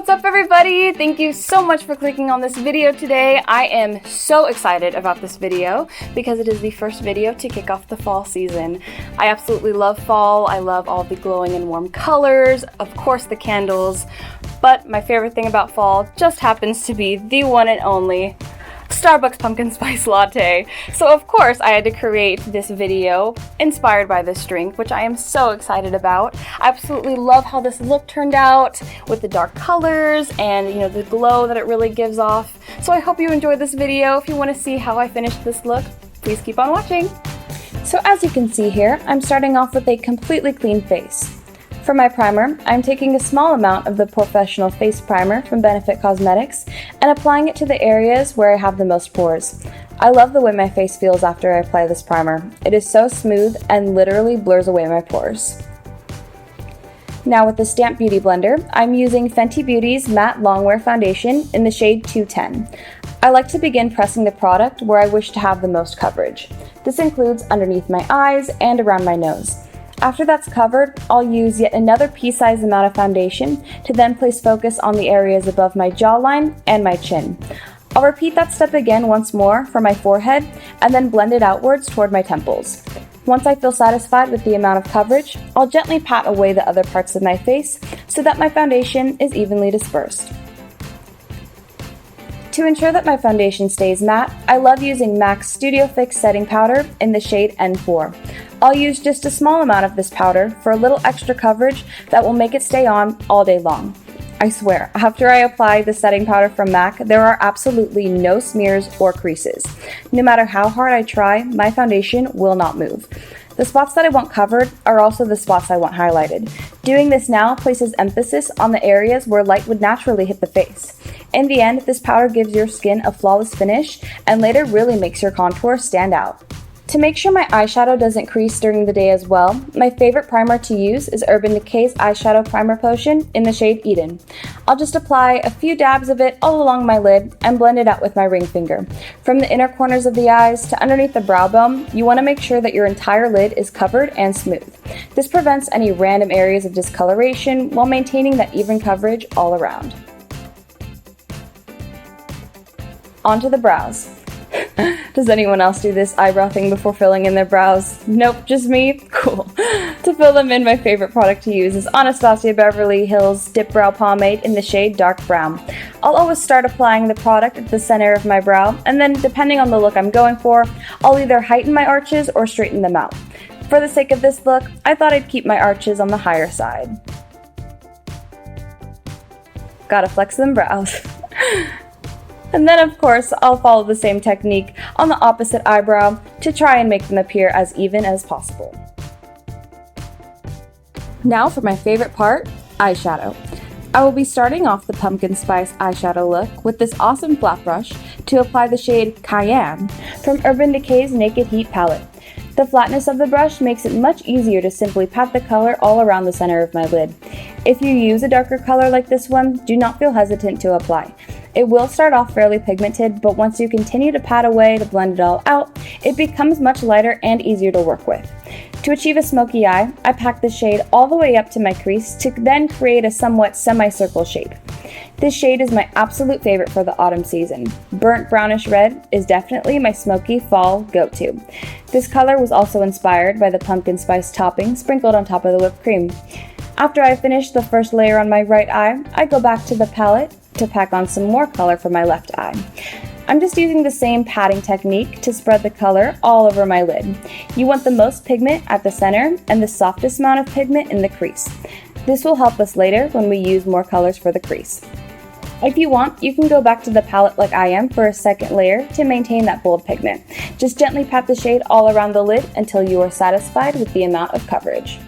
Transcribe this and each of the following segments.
What's up everybody? Thank you so much for clicking on this video today. I am so excited about this video because it is the first video to kick off the fall season. I absolutely love fall. I love all the glowing and warm colors, of course the candles, but my favorite thing about fall just happens to be the one and only Starbucks pumpkin spice latte. So of course I had to create this video inspired by this drink, which I am so excited about. I absolutely love how this look turned out with the dark colors and the glow that it really gives off. So I hope you enjoyed this video. If you want to see how I finished this look, please keep on watching. So as you can see here, I'm starting off with a completely clean face. For my primer, I'm taking a small amount of the Professional Face Primer from Benefit Cosmetics and applying it to the areas where I have the most pores. I love the way my face feels after I apply this primer. It is so smooth and literally blurs away my pores. Now with the Stamp Beauty Blender, I'm using Fenty Beauty's Matte Longwear Foundation in the shade 210. I like to begin pressing the product where I wish to have the most coverage. This includes underneath my eyes and around my nose. After that's covered, I'll use yet another pea-sized amount of foundation to then place focus on the areas above my jawline and my chin. I'll repeat that step again once more for my forehead and then blend it outwards toward my temples. Once I feel satisfied with the amount of coverage, I'll gently pat away the other parts of my face so that my foundation is evenly dispersed. To ensure that my foundation stays matte, I love using MAC's Studio Fix Setting Powder in the shade N4. I'll use just a small amount of this powder for a little extra coverage that will make it stay on all day long. I swear, after I apply the setting powder from MAC, there are absolutely no smears or creases. No matter how hard I try, my foundation will not move. The spots that I want covered are also the spots I want highlighted. Doing this now places emphasis on the areas where light would naturally hit the face. In the end, this powder gives your skin a flawless finish and later really makes your contour stand out. To make sure my eyeshadow doesn't crease during the day as well, my favorite primer to use is Urban Decay's Eyeshadow Primer Potion in the shade Eden. I'll just apply a few dabs of it all along my lid and blend it out with my ring finger. From the inner corners of the eyes to underneath the brow bone, you want to make sure that your entire lid is covered and smooth. This prevents any random areas of discoloration while maintaining that even coverage all around. Onto the brows. Does anyone else do this eyebrow thing before filling in their brows? Nope, just me? Cool. To fill them in, my favorite product to use is Anastasia Beverly Hills Dip Brow Pomade in the shade Dark Brown. I'll always start applying the product at the center of my brow, and then depending on the look I'm going for, I'll either heighten my arches or straighten them out. For the sake of this look, I thought I'd keep my arches on the higher side. Gotta flex them brows. And then of course, I'll follow the same technique on the opposite eyebrow to try and make them appear as even as possible. Now for my favorite part, eyeshadow. I will be starting off the pumpkin spice eyeshadow look with this awesome flat brush to apply the shade Cayenne from Urban Decay's Naked Heat palette. The flatness of the brush makes it much easier to simply pat the color all around the center of my lid. If you use a darker color like this one, do not feel hesitant to apply. It will start off fairly pigmented, but once you continue to pat away to blend it all out, it becomes much lighter and easier to work with. To achieve a smoky eye, I pack the shade all the way up to my crease to then create a somewhat semicircle shape. This shade is my absolute favorite for the autumn season. Burnt brownish red is definitely my smoky fall go-to. This color was also inspired by the pumpkin spice topping sprinkled on top of the whipped cream. After I finish the first layer on my right eye, I go back to the palette to pack on some more color for my left eye. I'm just using the same patting technique to spread the color all over my lid. You want the most pigment at the center and the softest amount of pigment in the crease. This will help us later when we use more colors for the crease. If you want, you can go back to the palette like I am for a second layer to maintain that bold pigment. Just gently pat the shade all around the lid until you are satisfied with the amount of coverage.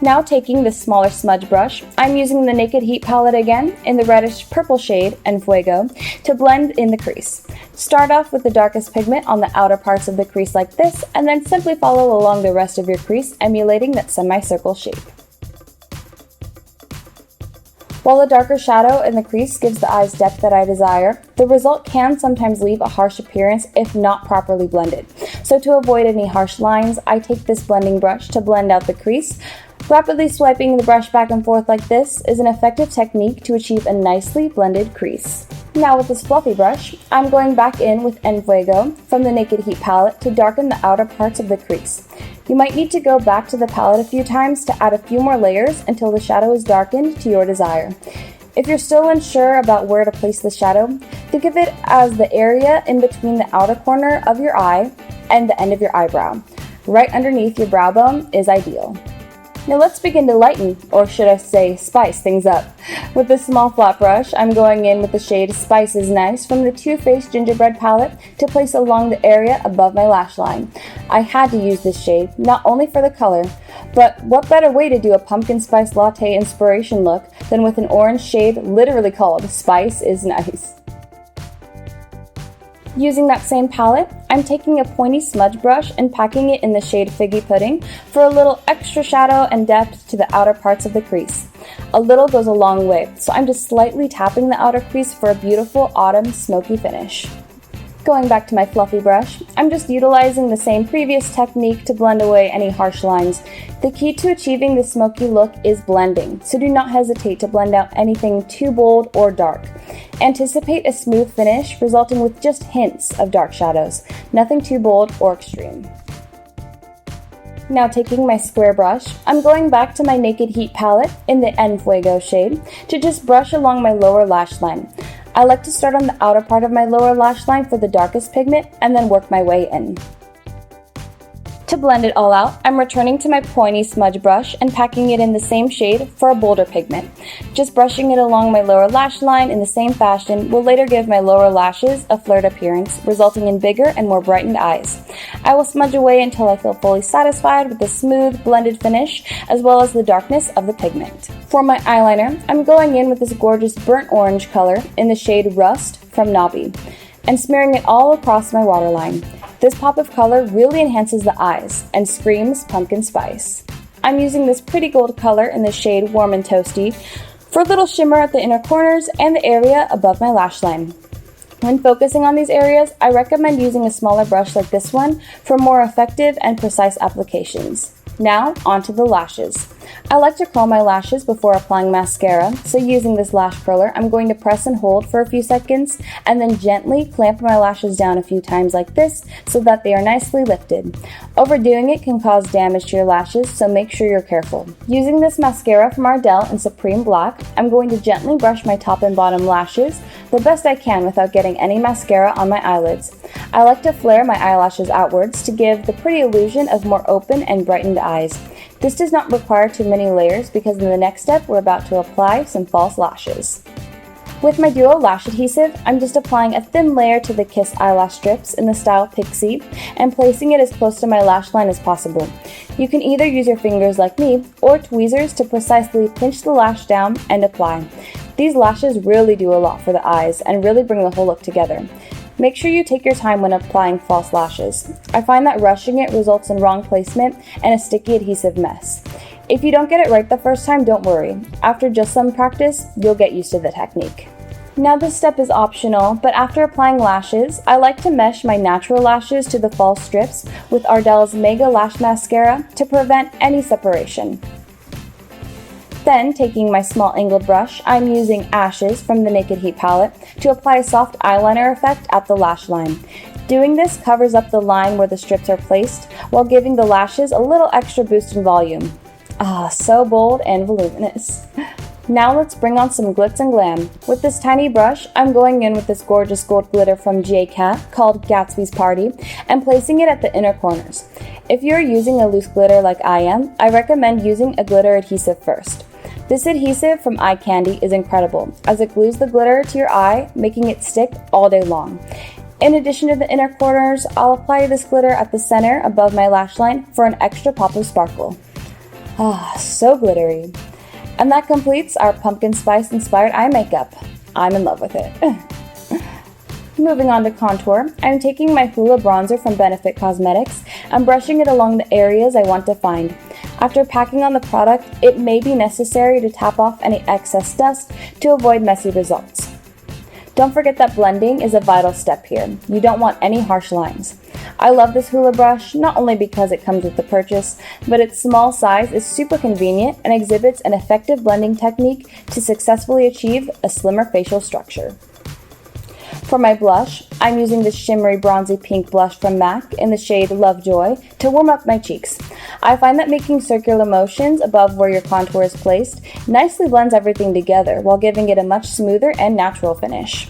Now taking this smaller smudge brush, I'm using the Naked Heat palette again in the reddish purple shade En Fuego to blend in the crease. Start off with the darkest pigment on the outer parts of the crease like this, and then simply follow along the rest of your crease, emulating that semicircle shape. While the darker shadow in the crease gives the eyes depth that I desire, the result can sometimes leave a harsh appearance if not properly blended. So to avoid any harsh lines, I take this blending brush to blend out the crease, Rapidly swiping the brush back and forth like this is an effective technique to achieve a nicely blended crease. Now with this fluffy brush, I'm going back in with En Fuego from the Naked Heat palette to darken the outer parts of the crease. You might need to go back to the palette a few times to add a few more layers until the shadow is darkened to your desire. If you're still unsure about where to place the shadow, think of it as the area in between the outer corner of your eye and the end of your eyebrow. Right underneath your brow bone is ideal. Now let's begin to lighten, or should I say spice things up. With this small flat brush, I'm going in with the shade Spice is Nice from the Too Faced Gingerbread palette to place along the area above my lash line. I had to use this shade, not only for the color, but what better way to do a pumpkin spice latte inspiration look than with an orange shade literally called Spice is Nice. Using that same palette, I'm taking a pointy smudge brush and packing it in the shade Figgy Pudding for a little extra shadow and depth to the outer parts of the crease. A little goes a long way, so I'm just slightly tapping the outer crease for a beautiful autumn smoky finish. Going back to my fluffy brush, I'm just utilizing the same previous technique to blend away any harsh lines. The key to achieving this smoky look is blending, so do not hesitate to blend out anything too bold or dark. Anticipate a smooth finish resulting with just hints of dark shadows, nothing too bold or extreme. Now taking my square brush, I'm going back to my Naked Heat palette in the En Fuego shade to just brush along my lower lash line. I like to start on the outer part of my lower lash line for the darkest pigment and then work my way in. To blend it all out, I'm returning to my pointy smudge brush and packing it in the same shade for a bolder pigment. Just brushing it along my lower lash line in the same fashion will later give my lower lashes a flared appearance, resulting in bigger and more brightened eyes. I will smudge away until I feel fully satisfied with the smooth, blended finish, as well as the darkness of the pigment. For my eyeliner, I'm going in with this gorgeous burnt orange color in the shade Rust from Nobby, and smearing it all across my waterline. This pop of color really enhances the eyes and screams pumpkin spice. I'm using this pretty gold color in the shade Warm and Toasty for a little shimmer at the inner corners and the area above my lash line. When focusing on these areas, I recommend using a smaller brush like this one for more effective and precise applications. Now, onto the lashes. I like to curl my lashes before applying mascara, so using this lash curler, I'm going to press and hold for a few seconds and then gently clamp my lashes down a few times like this so that they are nicely lifted. Overdoing it can cause damage to your lashes, so make sure you're careful. Using this mascara from Ardell in Supreme Black, I'm going to gently brush my top and bottom lashes the best I can without getting any mascara on my eyelids. I like to flare my eyelashes outwards to give the pretty illusion of more open and brightened eyes. This does not require too many layers because in the next step we're about to apply some false lashes. With my Duo Lash Adhesive, I'm just applying a thin layer to the Kiss eyelash strips in the style Pixie and placing it as close to my lash line as possible. You can either use your fingers like me or tweezers to precisely pinch the lash down and apply. These lashes really do a lot for the eyes and really bring the whole look together. Make sure you take your time when applying false lashes. I find that rushing it results in wrong placement and a sticky adhesive mess. If you don't get it right the first time, don't worry. After just some practice, you'll get used to the technique. Now this step is optional, but after applying lashes, I like to mesh my natural lashes to the false strips with Ardell's Mega Lash Mascara to prevent any separation. Then, taking my small angled brush, I'm using Ashes from the Naked Heat palette to apply a soft eyeliner effect at the lash line. Doing this covers up the line where the strips are placed while giving the lashes a little extra boost in volume. Ah, so bold and voluminous. Now let's bring on some glitz and glam. With this tiny brush, I'm going in with this gorgeous gold glitter from J-Cat called Gatsby's Party and placing it at the inner corners. If you're using a loose glitter like I am, I recommend using a glitter adhesive first. This adhesive from Eye Candy is incredible as it glues the glitter to your eye, making it stick all day long. In addition to the inner corners, I'll apply this glitter at the center above my lash line for an extra pop of sparkle. Ah, so glittery. And that completes our pumpkin spice inspired eye makeup. I'm in love with it. Moving on to contour, I'm taking my Hoola bronzer from Benefit Cosmetics and brushing it along the areas I want to find. After packing on the product, it may be necessary to tap off any excess dust to avoid messy results. Don't forget that blending is a vital step here. You don't want any harsh lines. I love this hula brush, not only because it comes with the purchase, but its small size is super convenient and exhibits an effective blending technique to successfully achieve a slimmer facial structure. For my blush, I'm using this shimmery bronzy pink blush from MAC in the shade Lovejoy to warm up my cheeks. I find that making circular motions above where your contour is placed nicely blends everything together while giving it a much smoother and natural finish.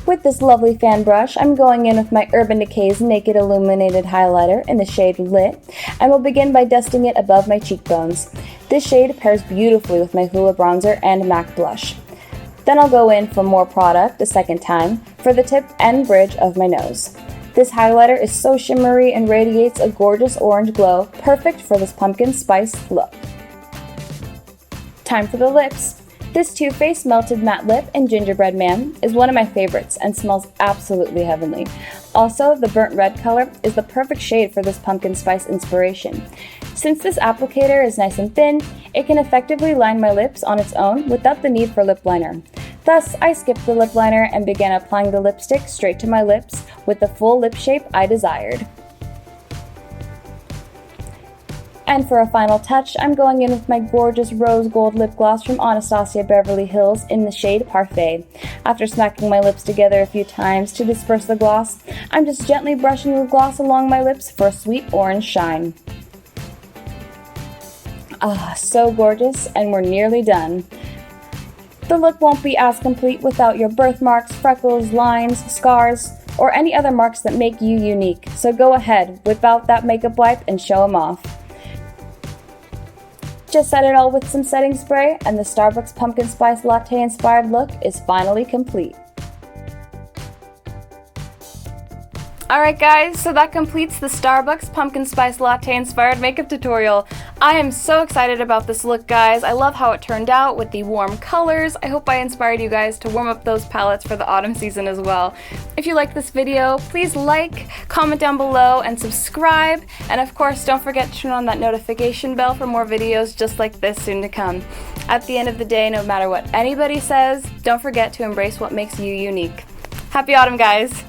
With this lovely fan brush, I'm going in with my Urban Decay's Naked Illuminated Highlighter in the shade Lit, and will begin by dusting it above my cheekbones. This shade pairs beautifully with my Hoola Bronzer and MAC blush. Then I'll go in for more product a second time for the tip and bridge of my nose. This highlighter is so shimmery and radiates a gorgeous orange glow, perfect for this pumpkin spice look. Time for the lips. This Too Faced Melted Matte Lip in Gingerbread Man is one of my favorites and smells absolutely heavenly. Also, the burnt red color is the perfect shade for this pumpkin spice inspiration. Since this applicator is nice and thin, it can effectively line my lips on its own without the need for lip liner. Thus, I skipped the lip liner and began applying the lipstick straight to my lips with the full lip shape I desired. And for a final touch, I'm going in with my gorgeous rose gold lip gloss from Anastasia Beverly Hills in the shade Parfait. After smacking my lips together a few times to disperse the gloss, I'm just gently brushing the gloss along my lips for a sweet orange shine. Ah, so gorgeous, and we're nearly done. The look won't be as complete without your birthmarks, freckles, lines, scars, or any other marks that make you unique. So go ahead, whip out that makeup wipe and show them off. Just set it all with some setting spray, and the Starbucks Pumpkin Spice Latte inspired look is finally complete. Alright guys, so that completes the Starbucks Pumpkin Spice Latte inspired makeup tutorial. I am so excited about this look, guys. I love how it turned out with the warm colors. I hope I inspired you guys to warm up those palettes for the autumn season as well. If you like this video, please like, comment down below, and subscribe. And of course, don't forget to turn on that notification bell for more videos just like this soon to come. At the end of the day, no matter what anybody says, don't forget to embrace what makes you unique. Happy autumn, guys!